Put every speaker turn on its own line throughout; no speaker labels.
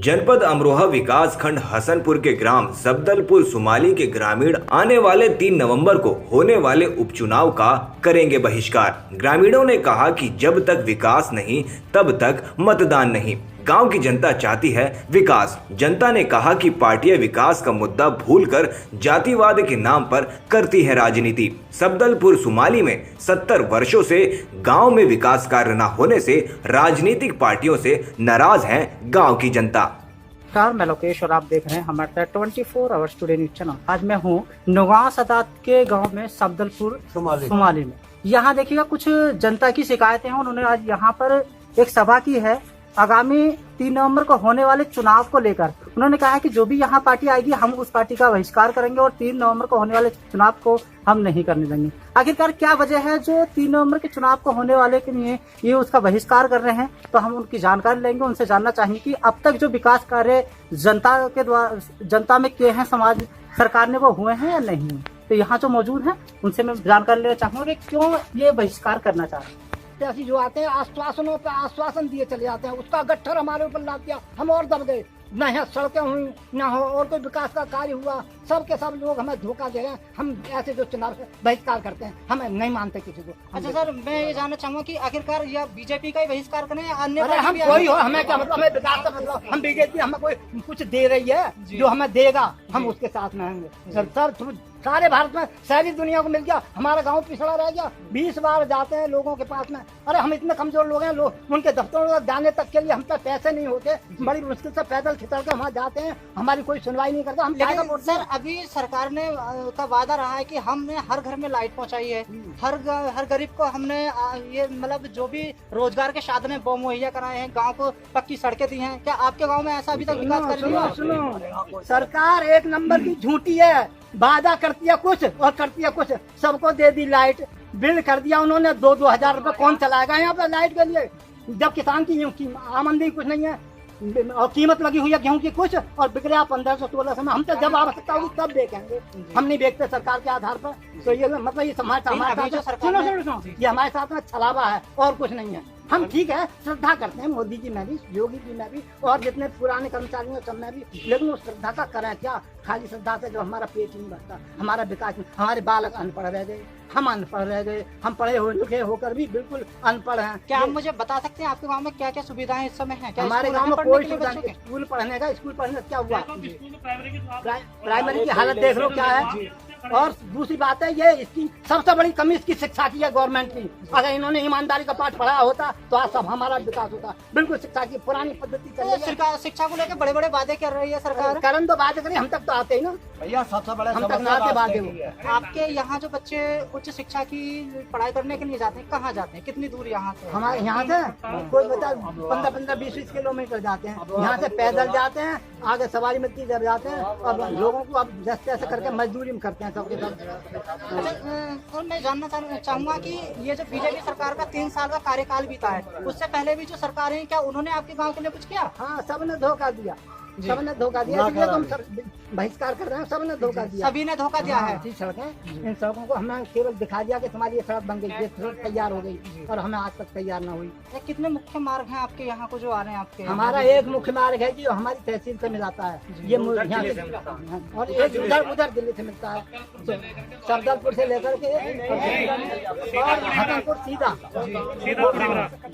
जनपद अमरोहा विकास खंड हसनपुर के ग्राम सब्दलपुर सुमाली के ग्रामीण आने वाले 3 नवंबर को होने वाले उपचुनाव का करेंगे बहिष्कार। ग्रामीणों ने कहा कि जब तक विकास नहीं तब तक मतदान नहीं। गांव की जनता चाहती है विकास। जनता ने कहा कि पार्टियां विकास का मुद्दा भूलकर जातिवाद के नाम पर करती है राजनीति। सब्दलपुर सुमाली में 70 वर्षों से गांव में विकास कार्य न होने से राजनीतिक पार्टियों से नाराज है गांव की जनता।
नमस्कार, मैं लोकेश और आप देख रहे हैं हमारे 24 आवर्स टुडे न्यूज चैनल। आज मैं हूँ नौगांव सदात के गांव में सब्दलपुर सुमाली में। यहाँ देखिएगा कुछ जनता की शिकायतें हैं। उन्होंने आज यहाँ पर एक सभा की है आगामी 3 नवंबर को होने वाले चुनाव को लेकर। उन्होंने कहा है कि जो भी यहाँ पार्टी आएगी हम उस पार्टी का बहिष्कार करेंगे और 3 नवंबर को होने वाले चुनाव को हम नहीं करने देंगे। आखिरकार क्या वजह है जो 3 नवंबर के चुनाव को होने वाले के लिए ये उसका बहिष्कार कर रहे हैं, तो हम उनकी जानकारी लेंगे। उनसे जानना चाहिए कि अब तक जो विकास कार्य जनता में किए हैं, समाज सरकार ने वो हुए हैं या नहीं। तो यहाँ जो मौजूद है उनसे मैं जानकारी लेना चाहूंगा कि क्यों ये बहिष्कार करना चाह रहे हैं।
ऐसी जो आते हैं आश्वासनों पे आश्वासन दिए चले जाते हैं, उसका गट्ठर हमारे ऊपर लाद दिया, हम और दब गए। न यहाँ सड़कें हुई न हो और कोई विकास का कार्य हुआ, सब के सब लोग हमें धोखा दे रहे हैं। हम ऐसे जो चुनाव से बहिष्कार करते हैं, हमें नहीं मानते किसी को।
अच्छा सर, मैं ये जानना चाहूंगा कि आखिरकार या बीजेपी का ही बहिष्कार करें या अन्य?
अरे हम कोई हो, हमें क्या मतलब, हमें विकास का मतलब, हम बीजेपी हमें कोई कुछ दे रही है जो हमें देगा, हम उसके साथ में रहेंगे। सर सारे भारत में सारी दुनिया को मिल गया, हमारा गांव पिछड़ा रह गया। 20 बार जाते हैं लोगों के पास में। अरे हम इतने कमजोर लोग हैं, लोग उनके दफ्तरों में जाने तक के लिए हम तक पैसे नहीं होते। बड़ी मुश्किल से पैदल खितर के वहाँ जाते हैं, हमारी कोई सुनवाई नहीं करता। हम
लेकिन सर अभी सरकार ने का वादा रहा है कि हमने हर घर में लाइट पहुंचाई है, हर गरीब को हमने ये मतलब जो भी रोजगार के साधन वो मुहैया कराए हैं, गाँव को पक्की सड़कें दी हैं। क्या आपके गाँव में ऐसा अभी तक विकास कर रही है?
सुनो, सरकार एक नंबर की झूठी है। वादा करती है कुछ और करती है कुछ। सबको दे दी लाइट, बिल कर दिया उन्होंने 2-2 हजार रुपए। कौन चलाएगा यहाँ पे लाइट के लिए, जब किसान की आमदनी कुछ नहीं है और कीमत लगी हुई है गेहूं की कुछ, और बिक रहा 1500-1600 में। हम तो जब आवश्यकता होगी तब देखेंगे, हम नहीं बेचते सरकार के आधार पर। तो ये मतलब ये हमारे साथ सुनो ये हमारे साथ में छलावा है और कुछ नहीं है। हम ठीक है श्रद्धा करते हैं मोदी जी में भी, योगी जी में भी और जितने पुराने कर्मचारियों सब में भी, लेकिन उस श्रद्धा का करें क्या? खाली श्रद्धा से जो हमारा पेट नहीं भरता, हमारा विकास नहीं। हमारे बालक अनपढ़ रह गए, हम अनपढ़ रह गए, हम पढ़े लिखे होकर भी बिल्कुल अनपढ़ हैं।
क्या आप मुझे बता सकते हैं आपके गांव में क्या क्या सुविधाएं इस समय हैं?
हमारे गांव में कोई सुविधा नहीं। स्कूल पढ़ने का, स्कूल पढ़ने क्या हुआ, प्राइमरी की हालत देख लो क्या है। और दूसरी बात है, ये इसकी सबसे बड़ी कमी इसकी शिक्षा की है, गवर्नमेंट की। अगर इन्होंने ईमानदारी का पाठ पढ़ा होता तो आज सब हमारा विकास होता। बिल्कुल शिक्षा की पुरानी पद्धति चल रही है।
शिक्षा को लेकर बड़े बड़े वादे कर रही है सरकार।
करन तो बात करें, हम तक तो आते ही ना
भैया। सबसे बड़े
हम तक ना आते बात।
आपके यहाँ जो बच्चे उच्च शिक्षा की पढ़ाई करने के लिए जाते हैं, कहाँ जाते हैं, कितनी दूर यहाँ से?
हमारे यहाँ से कोई बता 15-20 किलोमीटर जाते हैं। यहाँ से पैदल जाते हैं, आगे सवारी मिलती जब जाते हैं। अब लोगों को अब जैसे तैसे करके मजदूरी में करते हैं सबके सब।
और मैं जानना चाहूंगा कि ये जो बीजेपी सरकार का 3 साल का कार्यकाल बीता है, उससे पहले भी जो सरकारें हैं, क्या उन्होंने आपके गांव के लिए कुछ किया?
हाँ, सबने धोखा दिया, सबने धोखा दिया, इसलिए तो हम बहिष्कार कर रहे हैं। सबने धोखा दिया,
सभी ने धोखा दिया है।
सड़कें, इन सड़कों को हमने केवल दिखा दिया कि तुम्हारी ये सड़क बन गई, ये सड़क तैयार हो गई, और हमें आज तक तैयार न हुई।
कितने मुख्य मार्ग हैं आपके यहाँ को जो आ रहे हैं आपके?
हमारा एक मुख्य मार्ग है जो हमारी तहसील से मिलाता है, ये यहाँ से, और एक उधर दिल्ली से मिलता है, सब्दलपुर से लेकर के और हसनपुर सीधा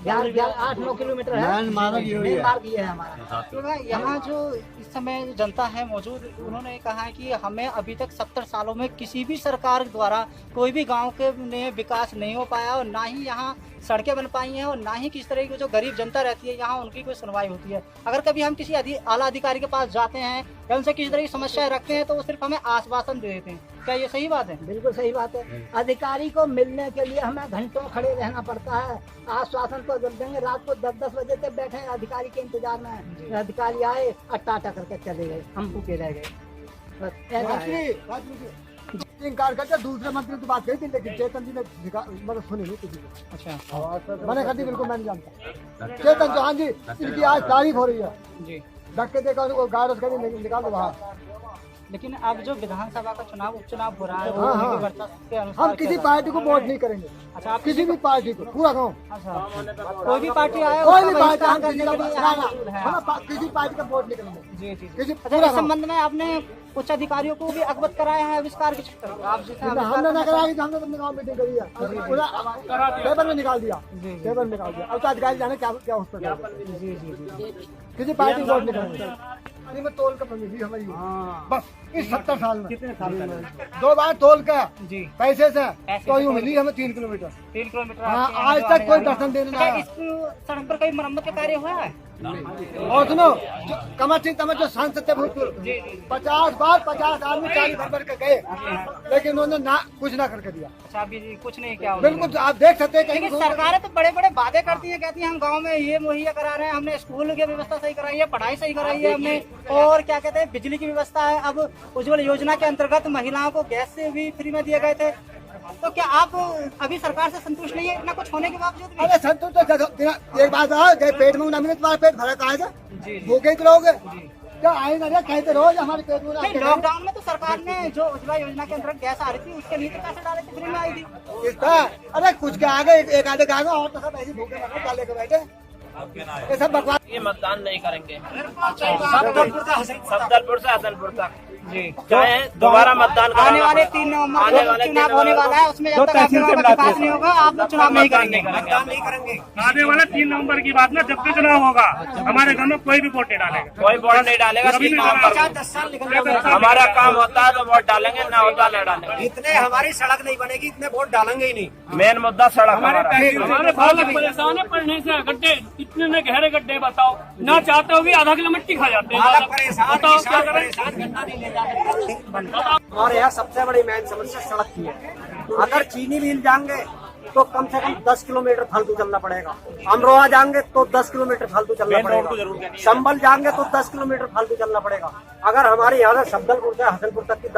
8-9 किलोमीटर है। मार्ग ये है हमारा।
यहाँ जो इस समय जनता है मौजूद, उन्होंने कहा है कि हमें अभी तक 70 सालों में किसी भी सरकार द्वारा कोई भी गांव के में विकास नहीं हो पाया, और ना ही यहाँ सड़कें बन पाई हैं, और ना ही किस तरह की जो गरीब जनता रहती है यहाँ उनकी कोई सुनवाई होती है। अगर कभी हम किसी आला अधिकारी के पास जाते हैं या उनसे किसी तरह की समस्याएं रखते हैं तो वो सिर्फ हमें आश्वासन दे देते हैं। क्या ये सही बात है?
बिल्कुल सही बात है। अधिकारी को मिलने के लिए हमें घंटों खड़े रहना पड़ता है। आश्वासन तो जब देंगे, रात को 10-10 बजे तक बैठे हैं अधिकारी के इंतजार में। अधिकारी आए और टाटा करके चले गए, हम भूखे रह गए।
इनकार करते दूसरे मंत्री की बात कही थी, लेकिन चेतन जी ने मतलब सुनी नहीं किसी को। अच्छा, मैंने कहा बिल्कुल मैं नहीं जानता। चेतन चौहान जी, इनकी आज तारीफ हो रही है जी, धक्के देकर गारस कर निकाल दो बाहर।
लेकिन अब जो विधानसभा का चुनाव उपचुनाव हो रहा है वो
हाँ,
उन्हीं
हाँ।
के वर्चस्व के अनुसार
हम किसी
चल रहा
पार्टी को वोट नहीं करेंगे।
अच्छा, आप
किसी भी पार्टी को, पूरा गाँव,
है। अच्छा, कोई भी पार्टी आए
कोई
उसका
भी पार्टी
बहिष्कार
हम
करने के लिए यहाँ मौजूद है।
किसी पार्टी का वोट नहीं करेंगे।
जी जी
किसी
अच्छा, इस संबंध में आपने उच्च अधिकारियों को भी अवगत कराया है आविष्कार के चक्कर में? आप जैसे
हमने
आविष्कार
ना
करना
कराया कि हमने अपने गाँव मीटिंग करी है, पेपर में निकाल दिया, पेपर में निकाल दिया। अब तो अधिकारी जाने क्या क्या उस पर
चाहते- जी जी जी
किसी पार्टी को वोट नहीं करेंगे। नहीं, मैं तोल का प्रतिनिधि हमारी बस इस 70 साल में
कितने साल पहले?
2 बार तोल का
जी
पैसे से
पैसे
तो
से
यूँ मिली हमें 3 किलोमीटर।
3 किलोमीटर
हाँ,
आपके यहाँ
आज
जो
तक
आने
कोई
जाने
दर्शन देने
वाला-
नहीं आया।
इस सड़क पर कोई मरम्मत का कार्य हुआ है?
और सुनो, जो कमर सिंह तमर जो सांसद थे भूतपूर्व, 50 बार 50 आदमी 40 भर के गए, लेकिन उन्होंने ना कुछ ना करके दिया।
अच्छा, अभी कुछ नहीं किया उन्होंने।
बिल्कुल आप देख सकते हैं
लेकिन
कहीं
सरकारें तो बड़े बड़े वादे करती हैं, कहती हैं हम गांव में ये मुहैया करा रहे हैं, हमने स्कूल की व्यवस्था सही कराई है, पढ़ाई सही कराई है हमने, और क्या कहते हैं बिजली की व्यवस्था है। अब उज्ज्वल योजना के अंतर्गत महिलाओं को गैस से भी फ्री में दिए गए थे। तो क्या आप अभी सरकार से संतुष्ट नहीं है इतना कुछ होने के बावजूद भी?
अरे संतोष तो एक बात है, जब पेट में ना मिले तुम्हारा पेट भरा कहा था,
जी
भूखे ही तो रहोगे। क्या आए ना कहते रहो हमारे पेट में
नहीं, लॉकडाउन में तो सरकार ने जो उज्ज्वला योजना के अंतर्गत गैस आ रही थी उसके लिए तो पैसे डाले थे, फ्री में आई थी।
इसका अरे कुछ के आगे एक आधे के आगे और तो सब ऐसे भूखे लगे डाले के बैठे, ये सब बकवास।
ये मतदान नहीं करेंगे सफदलपुर से हसनपुर तक
जी
चाहे दोबारा मतदान
आने
कराना
वाले
पड़े।
3 नवंबर
आने
को
वाले
चुनाव
3
होने
नवंबर
वाला है, उसमें जब तक आपके गाँव का विकास नहीं होगा आप लोग चुनाव नहीं करेंगे।
आने वाले 3 नवंबर की बात ना, जब भी चुनाव होगा हमारे घर में कोई भी वोट नहीं डालेगा।
कोई वोट नहीं डालेगा 3 नवंबर को। हमारा काम होता है तो वोट डालेंगे, ना होता नहीं डालेंगे।
इतने हमारी सड़क नहीं बनेगी, इतने वोट डालेंगे ही नहीं।
मेन मुद्दा सड़क हमारा।
हमारे बालक परेशान है पढ़ने से, गड्ढे इतने न गहरे गड्ढे बताओ, ना चाहते हो भी आधा किलो मिट्टी खा जाते हैं।
बालक परेशान,
बताओ क्या
किसान
करें।
परेशान, गन्ना नहीं ले जाते। हमारे यहाँ सबसे बड़ी मेन समस्या सड़क की है। अगर चीनी मिल जाएंगे तो कम से कम 10 किलोमीटर फालतू चलना पड़ेगा। अमरोहा जाएंगे तो 10 किलोमीटर फालतू चलना पड़ेगा। संभल जाएंगे तो 10 किलोमीटर फालतू चलना पड़ेगा। अगर हमारे यहाँ से सफदलपुर से हसनपुर तक की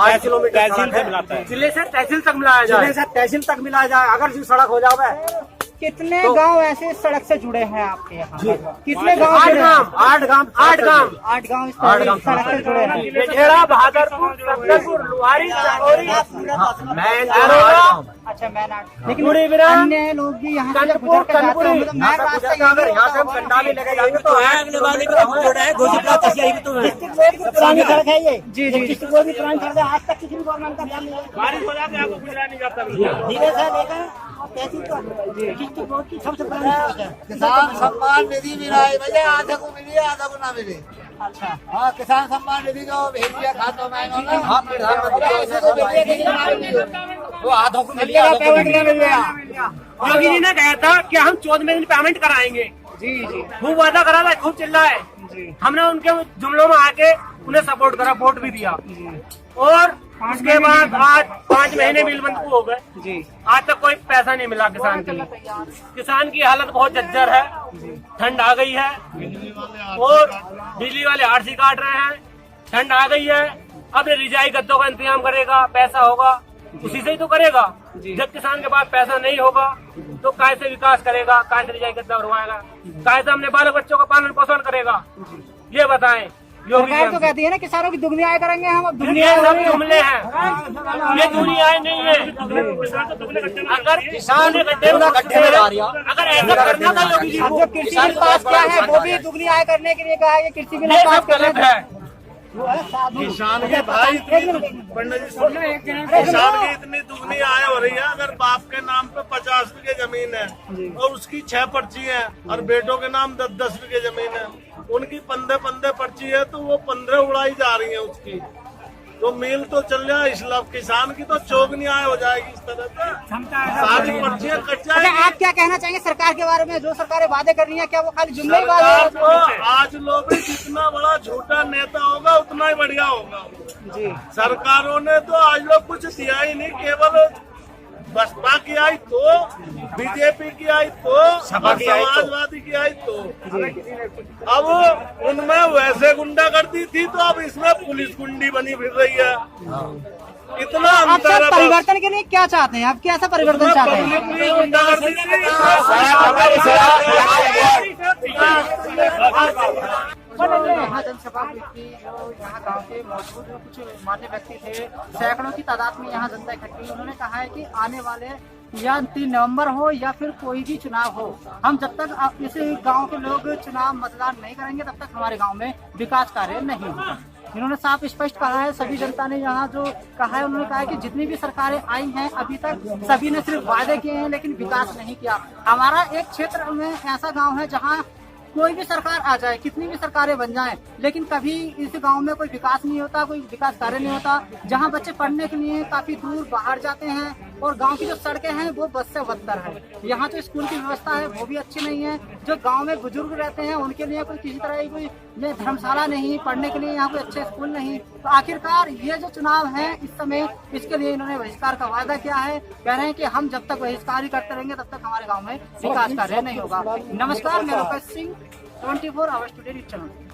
8 किलोमीटर जिले से तहसील तक मिलाया जाए, जिले से तहसील तक मिलाया जाए, अगर जो सड़क हो जाए।
कितने गांव ऐसे सड़क से जुड़े हैं आपके यहाँ? कितने गांव
8
जुड़े हैं?
गांव 8 गांव 8 गांव
8 गांव इस तरह से सड़क से जुड़े हैं।
बेटेड़ा, बहादुरपुर, सफदलपुर, लुहारी, चकोरी,
अच्छा, मैं लेकिन अन्य लोग भी यहाँ से जब गुजर कर जाते होंगे तो मैं रास्ता
अगर यहाँ से हम कंडा भी लेके जाएंगे तो पुरानी सड़क है ये।
जी जी
डिस्ट्रिक्ट बोर्ड की पुरानी सड़क है, आज तक किसी भी गवर्नमेंट का ध्यान नहीं है।
बारिश हो जाती है आपको गुजरा नहीं जाता।
धीरे से लेकर और तहसील तक डिस्ट्रिक्ट बोर्ड की सबसे पुरानी सड़क है।
किसान सम्मान निधि मिला है भैया, आधा को मिली आधा को ना मिली।
अच्छा,
हाँ, किसान सम्मान निधि जो भेज दिया खातों में
हाँ,
वो आधों को मिल
योगी जी ने कहा था कि हम 14 दिन पेमेंट कराएंगे।
जी जी
खूब वादा करा था, खूब चिल्लाए। हमने उनके जुमलों में आके उन्हें सपोर्ट करा, वोट भी दिया। और उसके बाद आज 5 महीने बिलबंद हो गए,
जी
आज तक कोई पैसा नहीं मिला किसान के लिए। किसान की हालत बहुत जर्जर है, ठंड आ गई है और बिजली वाले आरसी काट रहे हैं। ठंड आ गई है, अब ये रिजाई गद्दों का इंतजाम करेगा, पैसा होगा उसी से ही तो करेगा। जब किसान के पास पैसा नहीं होगा तो कैसे विकास करेगा, कैसे रिजाई गद्दा उड़वाएगा, कैसे अपने बाल बच्चों का पालन पोषण करेगा, ये बताएं। योगी
सरकार तो
जी
कहती है ना किसानों की दुगनी आय करेंगे हम, अब दुगनी
ये
आय हो
सब
रही है।
जुमले हैं, ये दुनिया आय नहीं है। अगर किसान ने गड्ढे में अगर ऐसा करना था योगी जी
अब
को,
जो कृषि बिल पास किया है वो भी दुगनी आय करने के लिए कहा है कि कृषि बिल
ये
पास
सब
कर
गलत
रहे
है।
किसान के भाई पंडित जी सुन, किसान की इतनी दुगनी आय हो रही है। अगर बाप के नाम पे 50 बीघे जमीन है और उसकी 6 पर्ची है और बेटों के नाम 10-10 बीघे जमीन है, उनकी 15 पर्ची है तो वो 15 उड़ाई जा रही है उसकी। तो मिल तो चल रहा है, इसलिए किसान की तो चौगनी आय हो जाएगी इस तरह से, सारी पर्चियां कट
अच्छा,
जाएगी।
आप क्या कहना चाहेंगे सरकार के बारे में? जो सरकारें वादे कर रही है क्या वो खाली जुमले ही
सरकार
वादे
को आज लोग जितना बड़ा झूठा नेता होगा उतना ही बढ़िया होगा।
जी
सरकारों ने तो आज लोग कुछ दिया ही नहीं, केवल बसपा की आई तो, बीजेपी की आई तो, समाजवादी की आई तो। अब उनमें वैसे गुंडागर्दी थी तो अब इसमें पुलिस गुंडी बनी फिर रही है। इतना
आप
अंतर
सब
है।
परिवर्तन के लिए क्या चाहते हैं? आप कैसा परिवर्तन चाहते हैं?
पब्लिक की गुंडागर्दी थी।
सभा हुई थी, जो यहाँ गांव के मौजूद जो कुछ मान्य व्यक्ति थे, सैकड़ों की तादाद में यहाँ जनता इकट्ठी हुई। उन्होंने कहा है कि आने वाले या 3 नवंबर हो या फिर कोई भी चुनाव हो, हम जब तक इस गांव के लोग चुनाव मतदान नहीं करेंगे तब तक हमारे गांव में विकास कार्य नहीं होगा। इन्होंने साफ स्पष्ट कहा है। सभी जनता ने यहाँ जो कहा है, उन्होंने कहा है कि जितनी भी सरकारें आई हैं अभी तक सभी ने सिर्फ वादे किए हैं लेकिन विकास नहीं किया। हमारा एक क्षेत्र में ऐसा गांव है जहाँ कोई भी सरकार आ जाए, कितनी भी सरकारें बन जाएं, लेकिन कभी इस गांव में कोई विकास नहीं होता, कोई विकास कार्य नहीं होता। जहां बच्चे पढ़ने के लिए काफी दूर बाहर जाते हैं और गांव की जो सड़कें हैं वो बद से बदतर है। यहाँ जो स्कूल की व्यवस्था है वो भी अच्छी नहीं है। जो गांव में बुजुर्ग रहते हैं उनके लिए कोई किसी तरह की कोई धर्मशाला नहीं, पढ़ने के लिए यहाँ कोई अच्छे स्कूल नहीं। तो आखिरकार ये जो चुनाव है इस समय, इसके लिए इन्होंने बहिष्कार का वादा किया है। कह रहे हैं कि हम जब तक बहिष्कार ही करते रहेंगे तब तक हमारे गाँव में विकास कार्य नहीं होगा। नमस्कार, मैं Lokesh Singh, 24 hours today news channel.